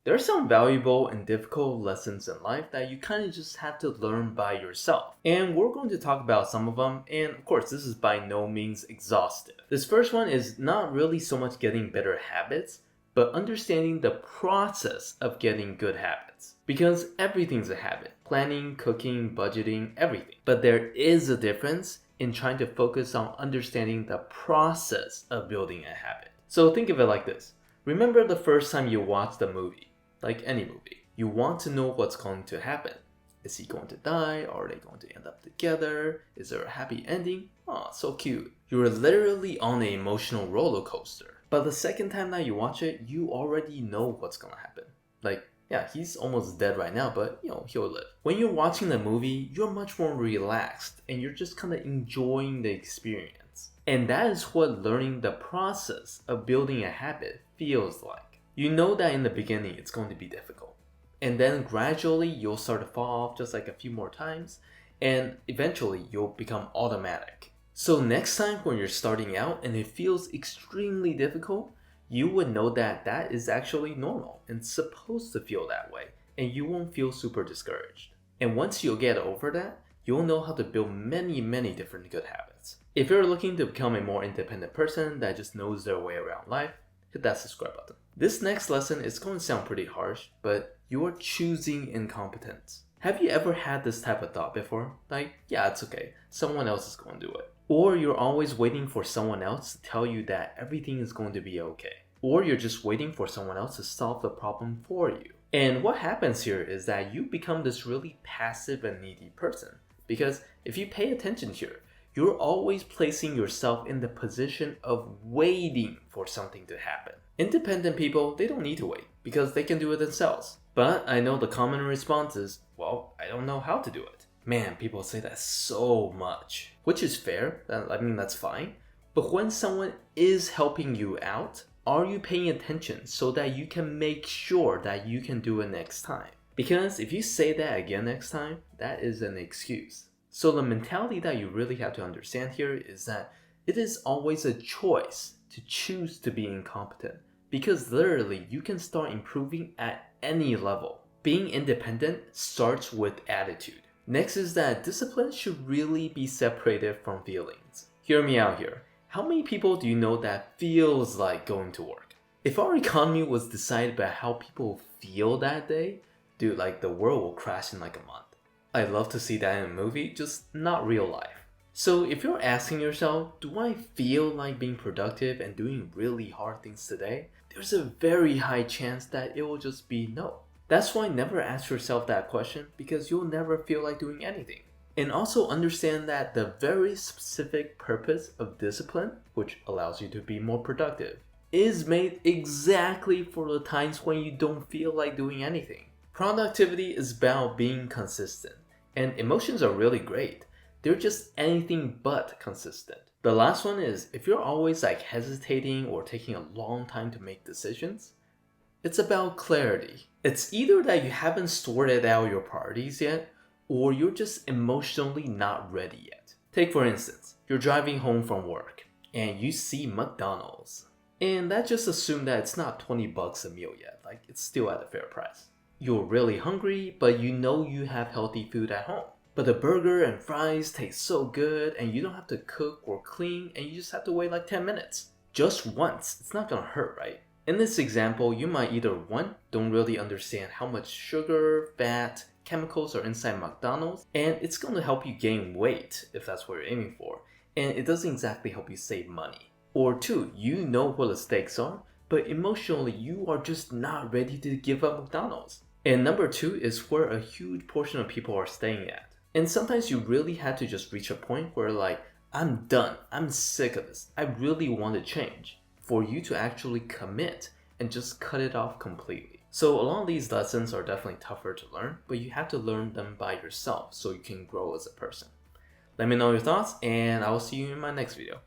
There are some valuable and difficult lessons in life that you kind of just have to learn by yourself. And we're going to talk about some of them, and of course, this is by no means exhaustive. This first one is not really so much getting better habits, but understanding the process of getting good habits. Because everything's a habit planning, cooking, budgeting, everything. But there is a difference in trying to focus on understanding the process of building a habit. So think of it like this. Remember the first time you watched a movie? Like any movie, you want to know what's going to happen. Is he going to die? Are they going to end up together? Is there a happy ending? Oh, so cute. You're literally on an emotional roller coaster. But the second time that you watch it, you already know what's gonna happen. Like, yeah, he's almost dead right now, but he'll live. When you're watching the movie, you're much more relaxed and you're just kind of enjoying the experience. And that is what learning the process of building a habit feels like. You know that in the beginning it's going to be difficult. And then gradually you'll start to fall off just like a few more times. And eventually you'll become automatic. So next time when you're starting out and it feels extremely difficult, you would know that that is actually normal and supposed to feel that way. And you won't feel super discouraged. And once you get over that, you'll know how to build many different good habits. If you're looking to become a more independent person that just knows their way around life, hit that subscribe button. This next lesson is going to sound pretty harsh, but you're choosing incompetence. Have you ever had this type of thought before? Like, yeah, it's okay, someone else is going to do it. Or you're always waiting for someone else to tell you that everything is going to be okay. Or you're just waiting for someone else to solve the problem for you. And what happens here is that you become this really passive and needy person. Because if you pay attention here, you're always placing yourself in the position of waiting for something to happen. Independent people, they don't need to wait because they can do it themselves. But I know the common response is, well, I don't know how to do it. Man, people say that so much, which is fair. That's fine. But when someone is helping you out, are you paying attention so that you can make sure that you can do it next time? Because if you say that again next time, that is an excuse. So the mentality that you really have to understand here is that it is always a choice to choose to be incompetent. Because literally, you can start improving at any level. Being independent starts with attitude. Next is that discipline should really be separated from feelings. Hear me out here. How many people do you know that feels like going to work? If our economy was decided by how people feel that day, dude, like the world will crash in like a month. I'd love to see that in a movie, just not real life. So if you're asking yourself, do I feel like being productive and doing really hard things today? There's a very high chance that it will just be no. That's why never ask yourself that question because you'll never feel like doing anything. And also understand that the very specific purpose of discipline, which allows you to be more productive, is made exactly for the times when you don't feel like doing anything. Productivity is about being consistent, and emotions are really great. They're just anything but consistent. The last one is if you're always like hesitating or taking a long time to make decisions, it's about clarity. It's either that you haven't sorted out your priorities yet, or you're just emotionally not ready yet. Take for instance, you're driving home from work and you see McDonald's. And that just assume that it's not 20 bucks a meal yet, like it's still at a fair price. You're really hungry, but you know you have healthy food at home. But the burger and fries taste so good and you don't have to cook or clean and you just have to wait like 10 minutes. Just once, it's not gonna hurt, right? In this example, you might either 1, don't really understand how much sugar, fat, chemicals are inside McDonald's, and it's gonna help you gain weight if that's what you're aiming for, and it doesn't exactly help you save money. Or 2, you know what the stakes are, but emotionally you are just not ready to give up McDonald's. And number 2 is where a huge portion of people are staying at. And sometimes you really have to just reach a point where like, I'm done, I'm sick of this, I really want to change, for you to actually commit and just cut it off completely. So a lot of these lessons are definitely tougher to learn, but you have to learn them by yourself so you can grow as a person. Let me know your thoughts and I will see you in my next video.